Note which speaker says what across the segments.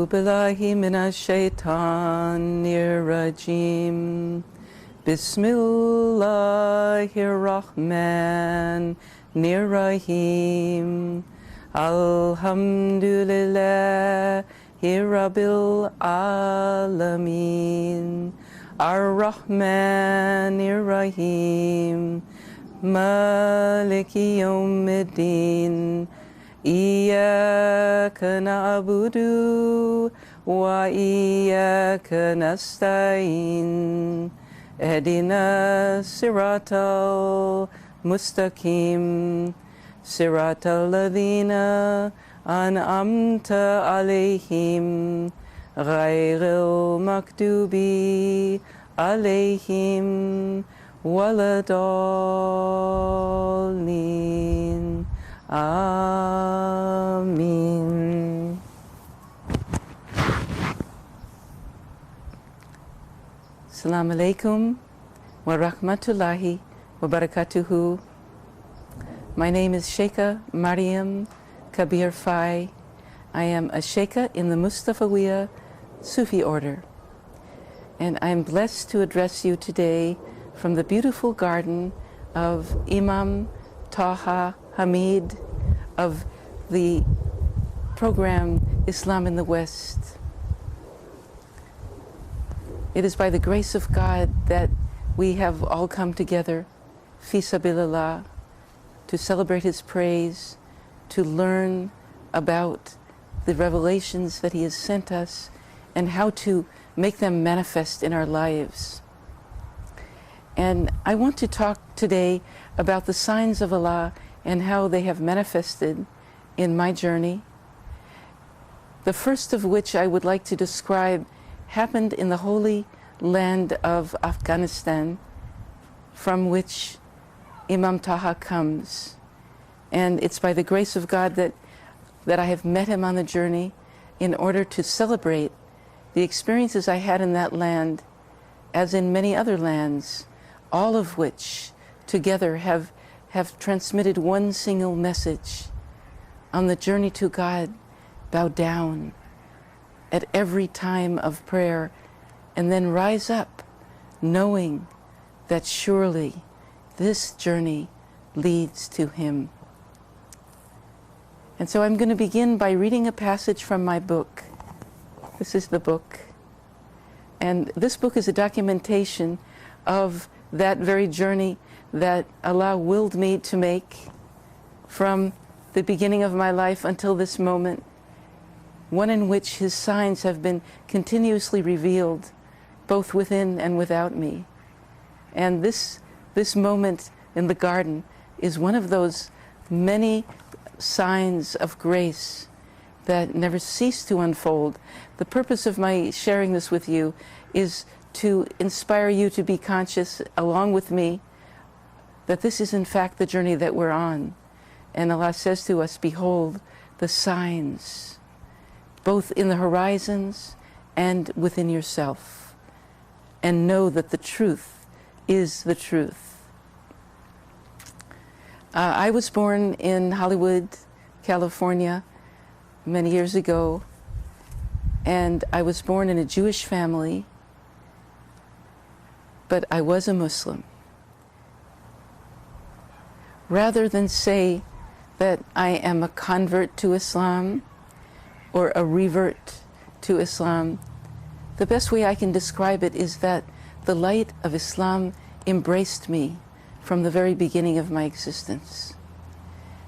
Speaker 1: billahi minash shaitanir rajim. Bismillahir rahmanir rahim. Alhamdulillahi rabbil alamin. Ar-Rahmanir Rahim. Maliki yawmiddin. Iyyaka na'budu wa iyyaka nasta'in. Ihdina siratal mustaqim. Siratal ladhina an'amta alayhim. Ghayril makdubi alayhim waladallin. Amin. Assalamu alaikum wa rahmatullahi wa barakatuhu. My name is Sheikha Maryam Kabeer Faye. I am a Sheikha in the Mustafawiya Sufi order. And I am blessed to address you today from the beautiful garden of Imam Taha Hamid of the program Islam in the West. It is by the grace of God that we have all come together, fi sabilillah, to celebrate His praise, to learn about the revelations that He has sent us and how to make them manifest in our lives. And I want to talk today about the signs of Allah and how they have manifested in my journey. The first of which I would like to describe happened in the holy land of Afghanistan, from which Imam Taha comes. And it's by the grace of God that I have met him on the journey in order to celebrate the experiences I had in that land, as in many other lands, all of which together have transmitted one single message. On the journey to God, bow down at every time of prayer, and then rise up, knowing that surely this journey leads to Him. And so I'm going to begin by reading a passage from my book. This is the book. And this book is a documentation of that very journey that Allah willed me to make from the beginning of my life until this moment, one in which His signs have been continuously revealed, both within and without me. And this moment in the garden is one of those many signs of grace that never cease to unfold. The purpose of my sharing this with you is to inspire you to be conscious, along with me, that this is in fact the journey that we're on. And Allah says to us, behold the signs, both in the horizons and within yourself, and know that the truth is the truth. I was born in Hollywood, California, many years ago, and I was born in a Jewish family, but I was a Muslim. Rather than say that I am a convert to Islam or a revert to Islam, the best way I can describe it is that the light of Islam embraced me from the very beginning of my existence.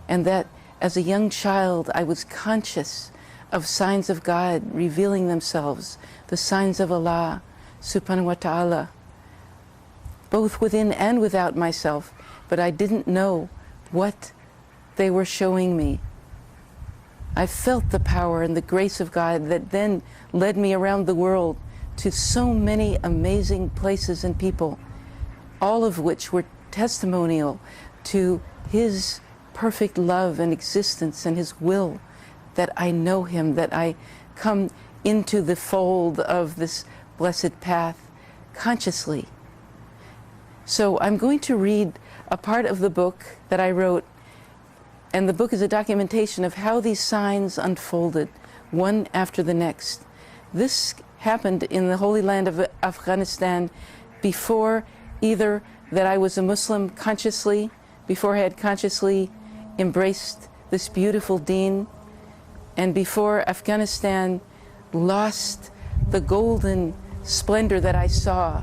Speaker 1: And that as a young child, I was conscious of signs of God revealing themselves, the signs of Allah subhanahu wa ta'ala, both within and without myself, but I didn't know what they were showing me. I felt the power and the grace of God that then led me around the world to so many amazing places and people, all of which were testimonial to His perfect love and existence and His will, that I know Him, that I come into the fold of this blessed path consciously. So I'm going to read a part of the book that I wrote, and the book is a documentation of how these signs unfolded, one after the next, This happened in the Holy Land of Afghanistan before either that I was a Muslim consciously, before I had consciously embraced this beautiful deen, and before Afghanistan lost the golden splendor that I saw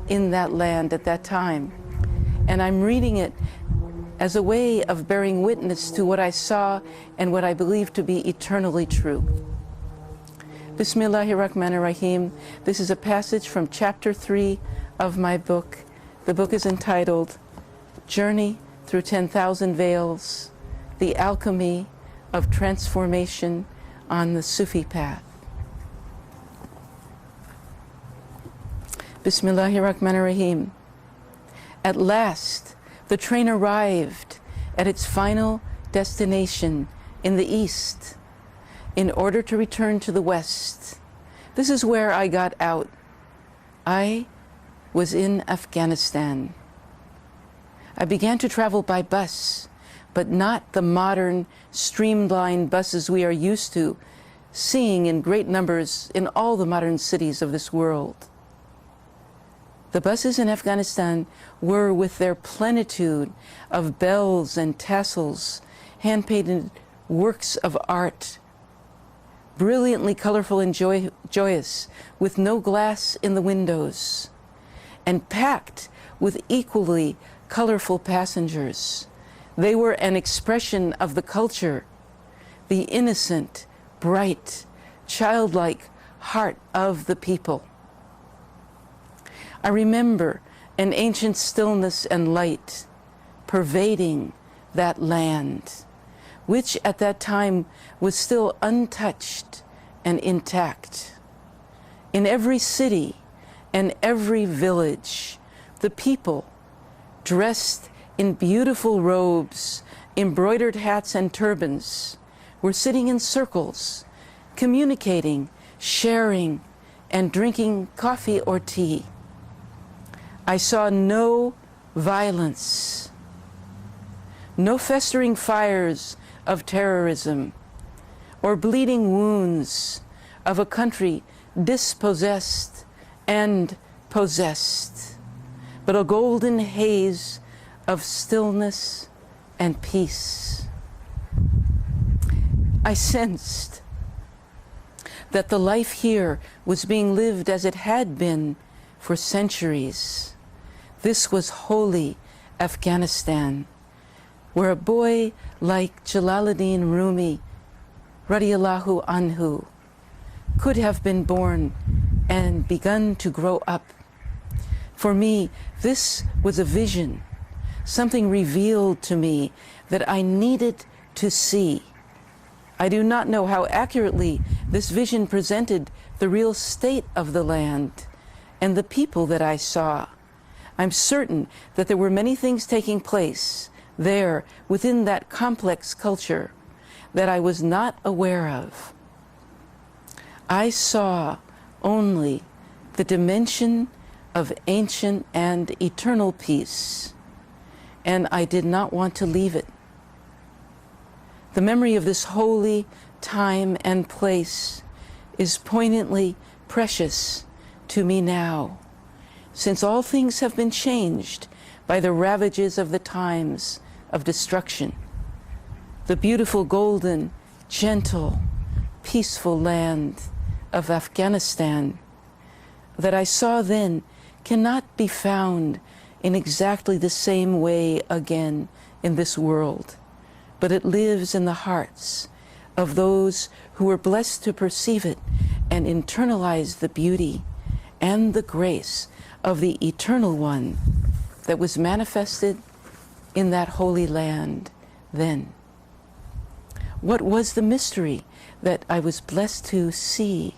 Speaker 1: in that land at that time. And I'm reading it as a way of bearing witness to what I saw and what I believe to be eternally true. Bismillahirrahmanirrahim. This is a passage from chapter 3 of my book. The book is entitled Journey Through 10,000 Veils, The Alchemy of Transformation on the Sufi Path. Bismillahirrahmanirrahim. At last, the train arrived at its final destination in the east in order to return to the west. This is where I got out. I was in Afghanistan. I began to travel by bus, but not the modern, streamlined buses we are used to seeing in great numbers in all the modern cities of this world. The buses in Afghanistan were, with their plenitude of bells and tassels, hand-painted works of art, brilliantly colorful and joyous, with no glass in the windows, and packed with equally colorful passengers. They were an expression of the culture, the innocent, bright, childlike heart of the people. I remember an ancient stillness and light pervading that land, which at that time was still untouched and intact. In every city and every village, the people, dressed in beautiful robes, embroidered hats and turbans, were sitting in circles, communicating, sharing, and drinking coffee or tea. I saw no violence, no festering fires of terrorism, or bleeding wounds of a country dispossessed and possessed, but a golden haze of stillness and peace. I sensed that the life here was being lived as it had been for centuries. This was holy Afghanistan, where a boy like Jalaluddin Rumi, radiyallahu anhu, could have been born and begun to grow up. For me, this was a vision, something revealed to me that I needed to see. I do not know how accurately this vision presented the real state of the land and the people that I saw. I'm certain that there were many things taking place there within that complex culture that I was not aware of. I saw only the dimension of ancient and eternal peace, and I did not want to leave it. The memory of this holy time and place is poignantly precious to me now, since all things have been changed by the ravages of the times of destruction. The beautiful, golden, gentle, peaceful land of Afghanistan that I saw then cannot be found in exactly the same way again in this world, but it lives in the hearts of those who were blessed to perceive it and internalize the beauty and the grace of the Eternal One that was manifested in that holy land then. What was the mystery that I was blessed to see,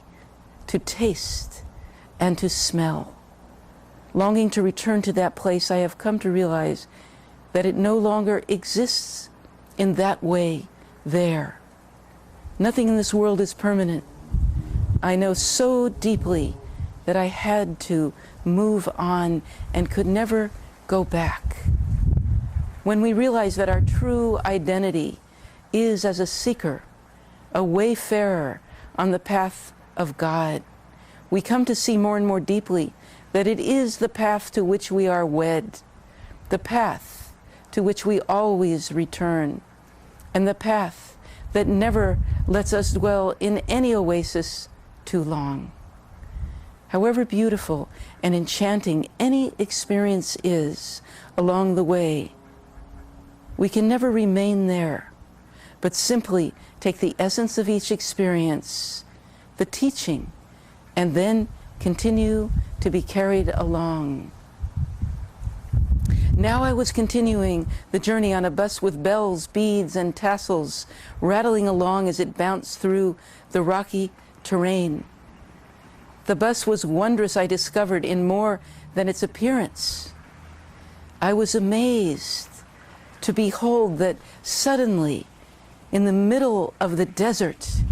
Speaker 1: to taste, and to smell? Longing to return to that place, I have come to realize that it no longer exists in that way there. Nothing in this world is permanent. I know so deeply that I had to move on and could never go back. When we realize that our true identity is as a seeker, a wayfarer on the path of God, we come to see more and more deeply that it is the path to which we are wed, the path to which we always return, and the path that never lets us dwell in any oasis too long. However beautiful and enchanting any experience is along the way, we can never remain there, but simply take the essence of each experience, the teaching, and then continue to be carried along. Now I was continuing the journey on a bus with bells, beads, and tassels rattling along as it bounced through the rocky terrain. The bus was wondrous, I discovered, in more than its appearance. I was amazed to behold that suddenly, in the middle of the desert,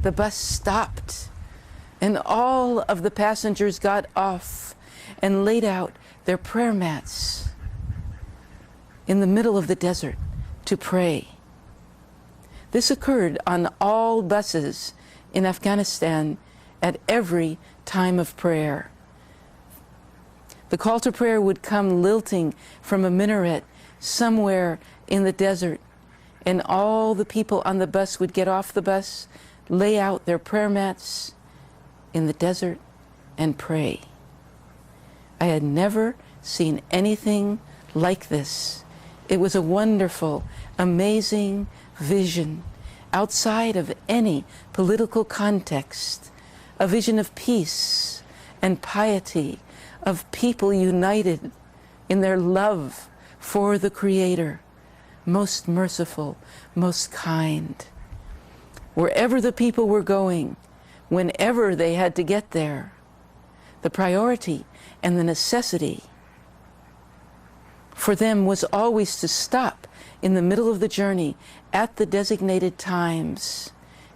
Speaker 1: the bus stopped, and all of the passengers got off and laid out their prayer mats in the middle of the desert to pray. This occurred on all buses in Afghanistan at every time of prayer. The call to prayer would come lilting from a minaret somewhere in the desert, and all the people on the bus would get off the bus, lay out their prayer mats in the desert, and pray. I had never seen anything like this. It was a wonderful, amazing vision outside of any political context, a vision of peace and piety, of people united in their love for the Creator, most merciful, most kind. Wherever the people were going, whenever they had to get there, the priority and the necessity for them was always to stop in the middle of the journey at the designated times,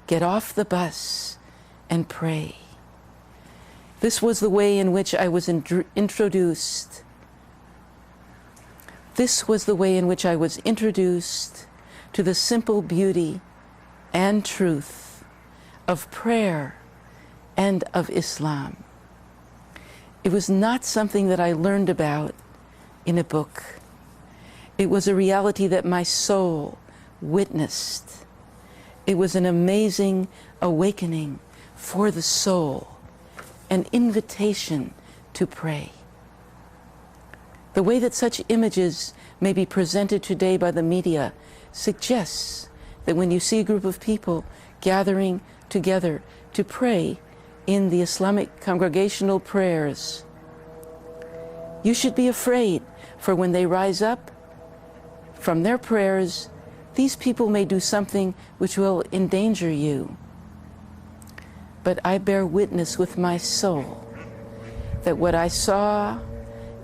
Speaker 1: get off the bus, and pray. This was the way in which I was introduced. This was the way in which I was introduced to the simple beauty and truth of prayer and of Islam. It was not something that I learned about in a book. It was a reality that my soul witnessed. It was an amazing awakening for the soul, an invitation to pray. The way that such images may be presented today by the media suggests that when you see a group of people gathering together to pray in the Islamic congregational prayers, you should be afraid, for when they rise up from their prayers, these people may do something which will endanger you. But I bear witness with my soul that what I saw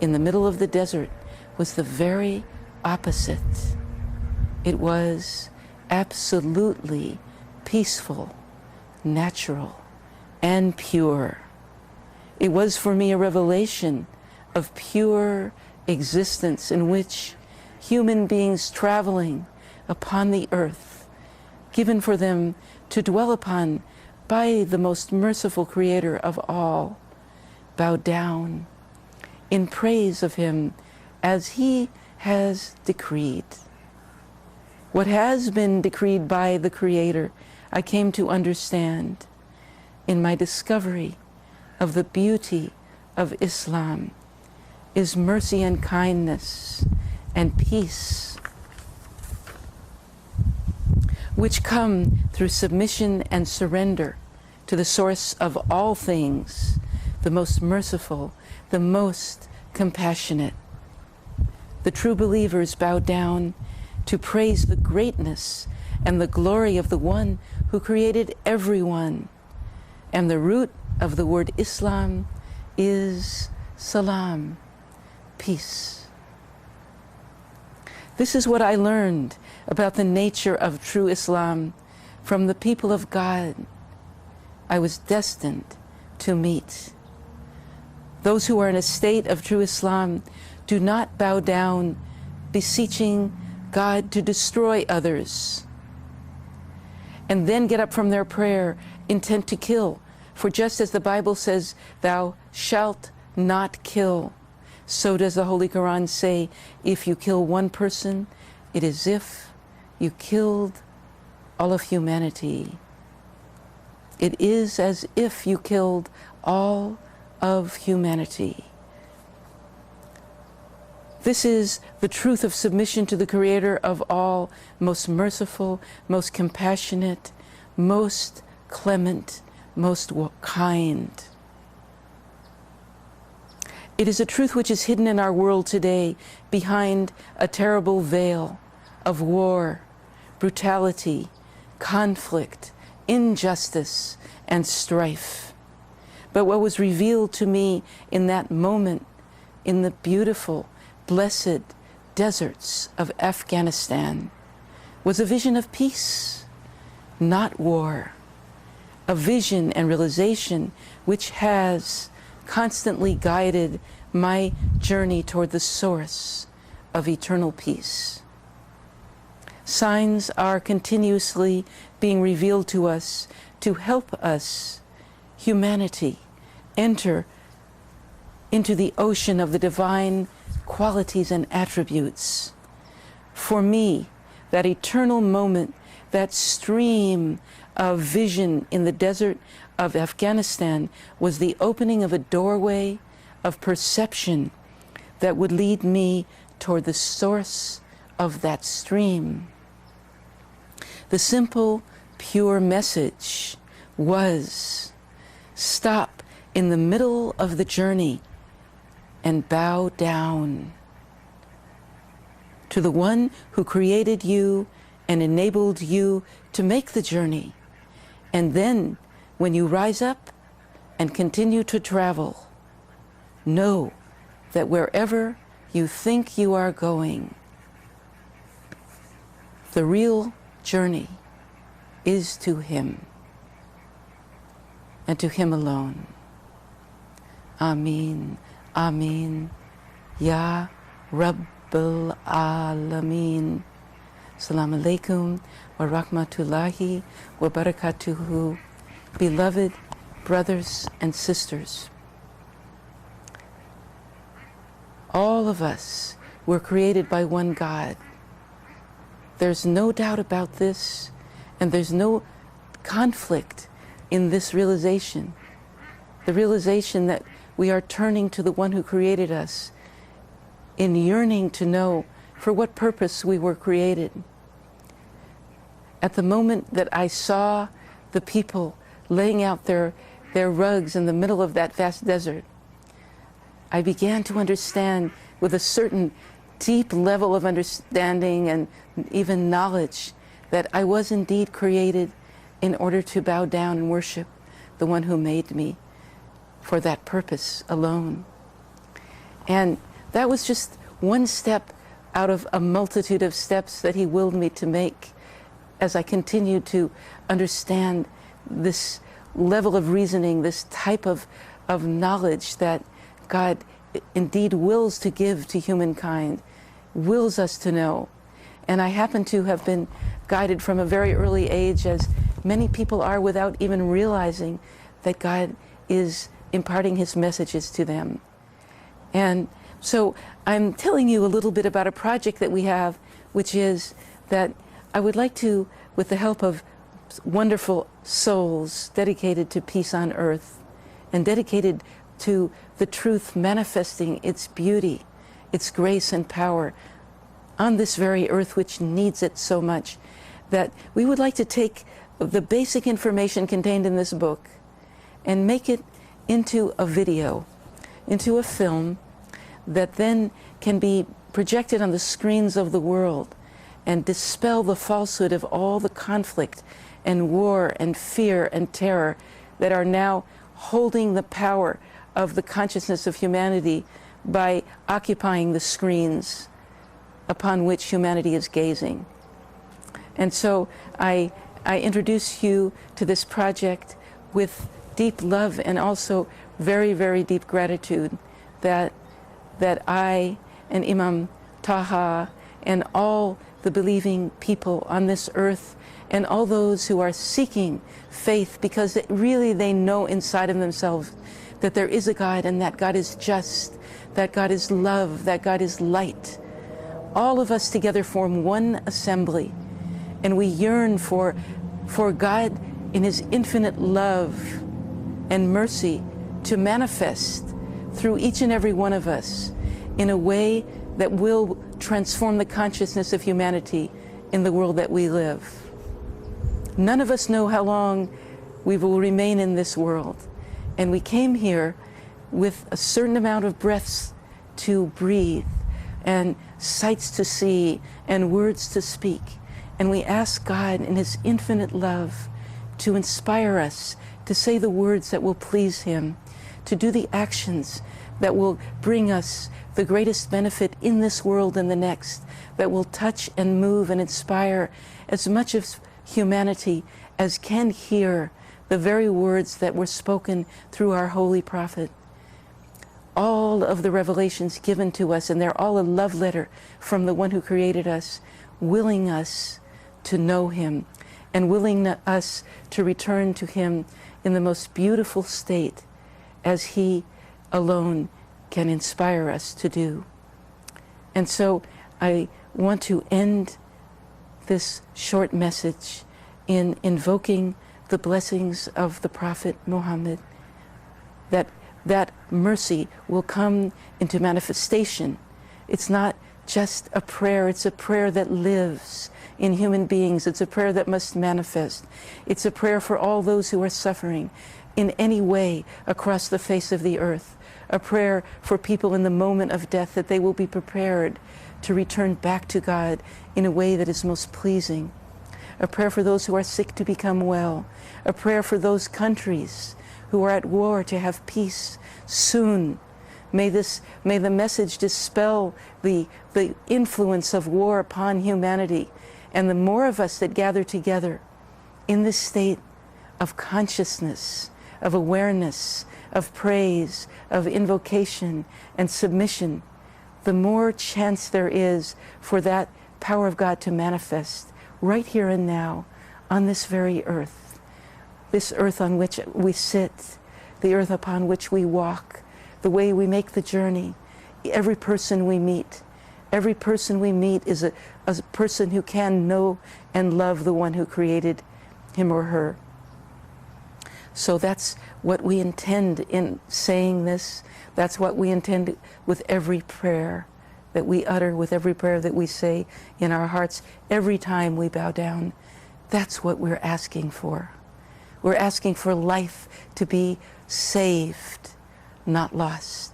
Speaker 1: in the middle of the desert was the very opposite. It was absolutely peaceful, natural, and pure. It was for me a revelation of pure existence in which human beings traveling upon the earth, given for them to dwell upon by the most merciful Creator of all, bow down in praise of Him as He has decreed. What has been decreed by the Creator, I came to understand in my discovery of the beauty of Islam, is mercy and kindness and peace, which come through submission and surrender to the source of all things, the most merciful, the most compassionate. The true believers bow down to praise the greatness and the glory of the one who created everyone. And the root of the word Islam is salam, peace. This is what I learned about the nature of true Islam from the people of God I was destined to meet. Those who are in a state of true Islam do not bow down beseeching God to destroy others and then get up from their prayer intent to kill For just as the Bible says, thou shalt not kill, so does the Holy Quran say, if you kill one person, it is as if you killed all of humanity. It is as if you killed all of humanity. This is the truth of submission to the Creator of all, most merciful, most compassionate, most clement, most kind. It is a truth which is hidden in our world today behind a terrible veil of war, brutality, conflict, injustice, and strife. But what was revealed to me in that moment, in the beautiful, blessed deserts of Afghanistan, was a vision of peace, not war. A vision and realization which has constantly guided my journey toward the source of eternal peace. Signs are continuously being revealed to us to help us, humanity, enter into the ocean of the divine qualities and attributes. For me, that eternal moment, that stream of vision in the desert of Afghanistan was the opening of a doorway of perception that would lead me toward the source of that stream. The simple, pure message was, stop in the middle of the journey and bow down to the one who created you and enabled you to make the journey. And then, when you rise up and continue to travel, know that wherever you think you are going, the real journey is to Him and to Him alone. Ameen, Ameen, Ya Rabbal Alameen. Assalamu alaikum wa rahmatullahi wa barakatuhu. Beloved brothers and sisters, all of us were created by one God. There's no doubt about this, and there's no conflict in this realization. The realization that we are turning to the one who created us in yearning to know for what purpose we were created. At the moment that I saw the people laying out their rugs in the middle of that vast desert, I began to understand with a certain deep level of understanding and even knowledge that I was indeed created in order to bow down and worship the one who made me for that purpose alone. And that was just one step out of a multitude of steps that He willed me to make as I continued to understand this level of reasoning, this type of knowledge that God indeed wills to give to humankind, wills us to know. And I happen to have been guided from a very early age, as many people are, without even realizing that God is imparting His messages to them. And so I'm telling you a little bit about a project that we have, which is that I would like to, with the help of wonderful souls dedicated to peace on earth and dedicated to the truth manifesting its beauty, its grace and power on this very earth which needs it so much, that we would like to take the basic information contained in this book and make it into a video, into a film that then can be projected on the screens of the world and dispel the falsehood of all the conflict and war and fear and terror that are now holding the power of the consciousness of humanity by occupying the screens upon which humanity is gazing. And so I introduce you to this project with deep love and also very, very deep gratitude that I and Imam Taha and all the believing people on this earth and all those who are seeking faith because really they know inside of themselves that there is a God and that God is just, that God is love, that God is light. All of us together form one assembly, and we yearn for God in His infinite love and mercy to manifest through each and every one of us in a way that will transform the consciousness of humanity in the world that we live. None of us know how long we will remain in this world, and we came here with a certain amount of breaths to breathe and sights to see and words to speak. And we ask God in His infinite love to inspire us to say the words that will please Him, to do the actions that will bring us the greatest benefit in this world and the next, that will touch and move and inspire as much of humanity as can hear the very words that were spoken through our holy prophet. All of the revelations given to us, and they're all a love letter from the one who created us, willing us to know Him and willing us to return to Him in the most beautiful state as He alone can inspire us to do. And so I want to end this short message in invoking the blessings of the Prophet Muhammad, that mercy will come into manifestation. It's not just a prayer, it's a prayer that lives in human beings. It's a prayer that must manifest. It's a prayer for all those who are suffering in any way across the face of the earth. A prayer for people in the moment of death, that they will be prepared to return back to God in a way that is most pleasing. A prayer for those who are sick to become well. A prayer for those countries who are at war to have peace soon. May the message dispel the influence of war upon humanity. And the more of us that gather together in this state of consciousness, of awareness, of praise, of invocation and submission, the more chance there is for that power of God to manifest right here and now on this very earth. This earth on which we sit, the earth upon which we walk, the way we make the journey, every person we meet. Every person we meet is a person who can know and love the one who created him or her. So that's what we intend in saying this. That's what we intend with every prayer that we utter, with every prayer that we say in our hearts, every time we bow down. That's what we're asking for. We're asking for life to be saved, not lost.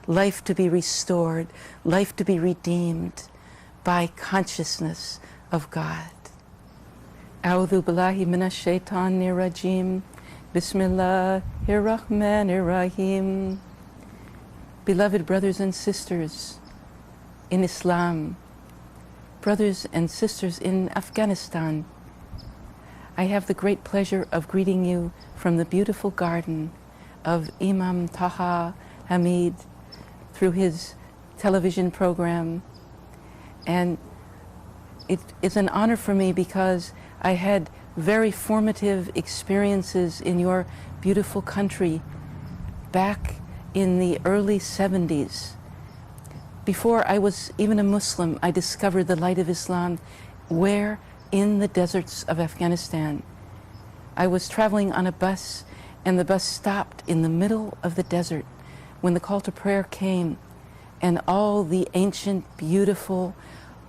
Speaker 1: Life to be restored, life to be redeemed by consciousness of God. A'udhu billahi minash shaitanir rajim. Bismillahir Rahmanir Rahim. Beloved brothers and sisters in Islam, brothers and sisters in Afghanistan, I have the great pleasure of greeting you from the beautiful garden of Imam Taha Hamid through his television program. And it is an honor for me because I had very formative experiences in your beautiful country back in the early 70s. Before I was even a Muslim, I discovered the light of Islam where? In the deserts of Afghanistan. I was traveling on a bus, and the bus stopped in the middle of the desert when the call to prayer came, and all the ancient, beautiful,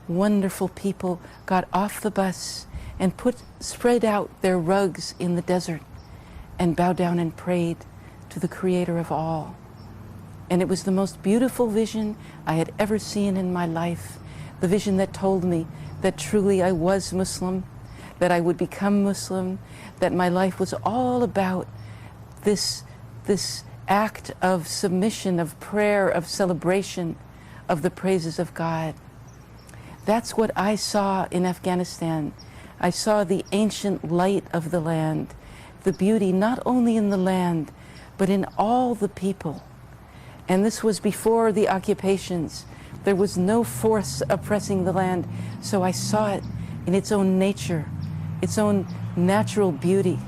Speaker 1: wonderful people got off the bus and spread out their rugs in the desert and bowed down and prayed to the Creator of all. And it was the most beautiful vision I had ever seen in my life, the vision that told me that truly I was Muslim, that I would become Muslim, that my life was all about this act of submission, of prayer, of celebration of the praises of God. That's what I saw in Afghanistan. I saw the ancient light of the land, the beauty not only in the land, but in all the people. And this was before the occupations There was no force oppressing the land. So I saw it in its own nature, its own natural beauty.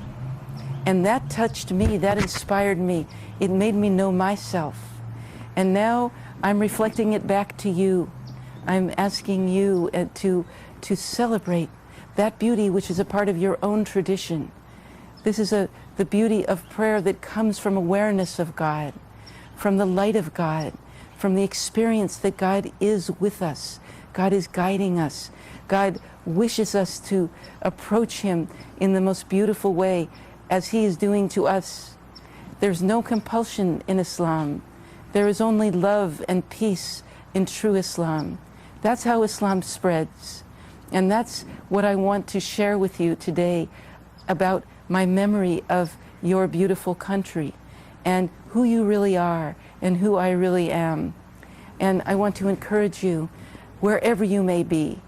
Speaker 1: And that touched me, that inspired me. It made me know myself. And now I'm reflecting it back to you. I'm asking you to celebrate that beauty which is a part of your own tradition. This is the beauty of prayer that comes from awareness of God, from the light of God, from the experience that God is with us. God is guiding us. God wishes us to approach Him in the most beautiful way as He is doing to us. There's no compulsion in Islam. There is only love and peace in true Islam. That's how Islam spreads. And that's what I want to share with you today about my memory of your beautiful country and who you really are and who I really am. And I want to encourage you, wherever you may be,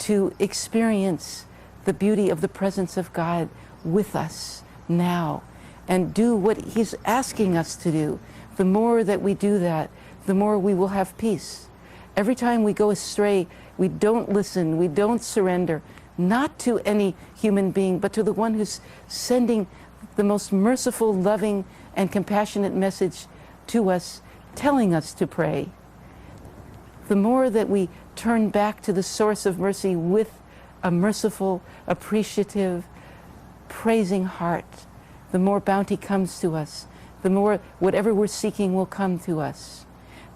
Speaker 1: to experience the beauty of the presence of God with us now and do what He's asking us to do. The more that we do that, the more we will have peace. Every time we go astray, we don't listen, we don't surrender, not to any human being, but to the one who's sending the most merciful, loving, and compassionate message to us, telling us to pray. The more that we turn back to the source of mercy with a merciful, appreciative, praising heart, the more bounty comes to us, the more whatever we're seeking will come to us.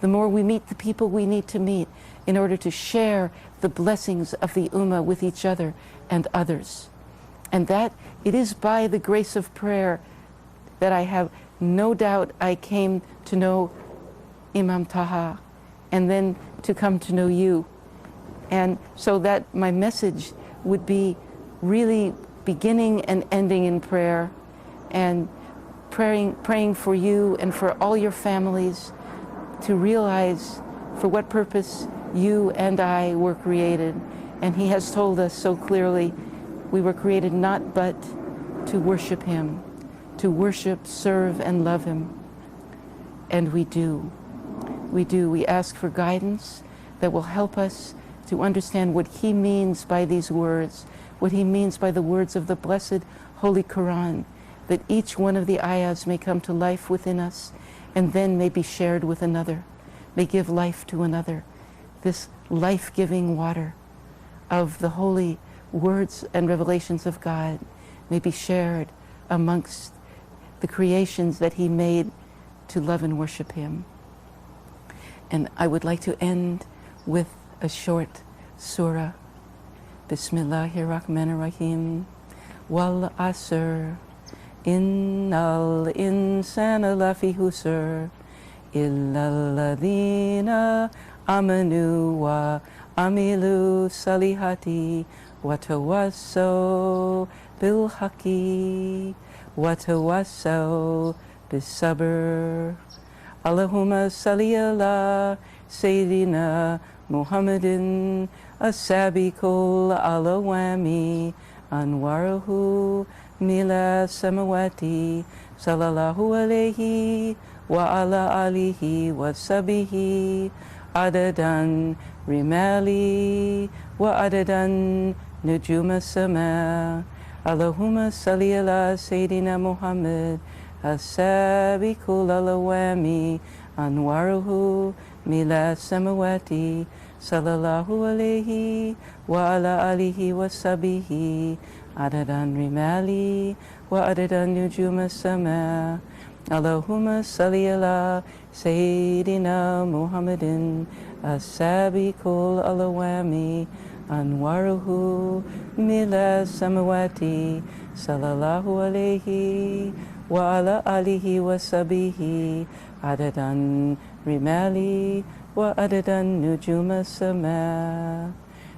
Speaker 1: The more we meet the people we need to meet in order to share the blessings of the Ummah with each other and others. And that it is by the grace of prayer that I have no doubt I came to know Imam Taha and then to come to know you. And so that my message would be really beginning and ending in prayer and praying for you and for all your families to realize for what purpose you and I were created. And He has told us so clearly, we were created not but to worship Him, to worship, serve, and love Him. And we do. We do. We ask for guidance that will help us to understand what He means by these words, what He means by the words of the blessed Holy Quran, that each one of the ayahs may come to life within us and then may be shared with another, may give life to another. This life-giving water of the holy words and revelations of God may be shared amongst the creations that He made to love and worship Him. And I would like to end with a short surah. Bismillahirrahmanirrahim. Wal asr. Innal insana lafi husr. Illa alladhina amanu wa amilu salihati wa tawassaw bil haqqi wa tawassaw bis sabr. Allahumma salli ala Sayyidina Muhammadin as-sabiqul alawami anwaruhu mila samawati sallallahu alayhi wa ala alihi wa sabihi adadan rimali wa adadan nujuma sama. Allahumma salli ala Sayyidina Muhammad as-sabiqul alawami anwaruhu mila samawati sallallahu alayhi wa ala alihi wa sabihi adadan rimali wa adadan nujuma sama. Allahumma salli ala Sayyidina Muhammadin as-sabiqul alawami anwaruhu mila samawati sallallahu alayhi wa ala alihi wa sabihi adadan rimali wa adadan nujuma sama.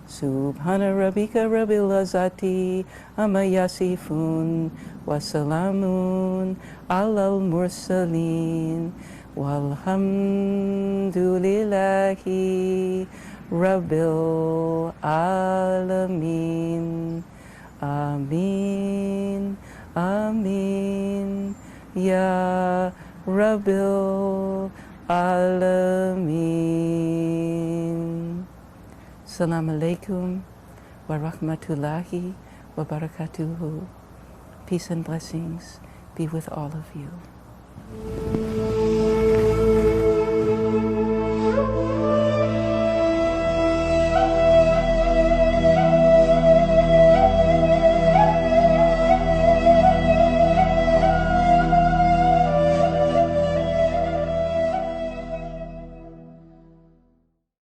Speaker 1: Subhana rabbika rabbil izzati amma yasifun wa salamun alal mursalin walhamdulillahi rabbil alamin. Amin. Amin. Ya Rabbil Alamin. Assalamu alaikum wa rahmatullahi wa barakatuhu. Peace and blessings be with all of you.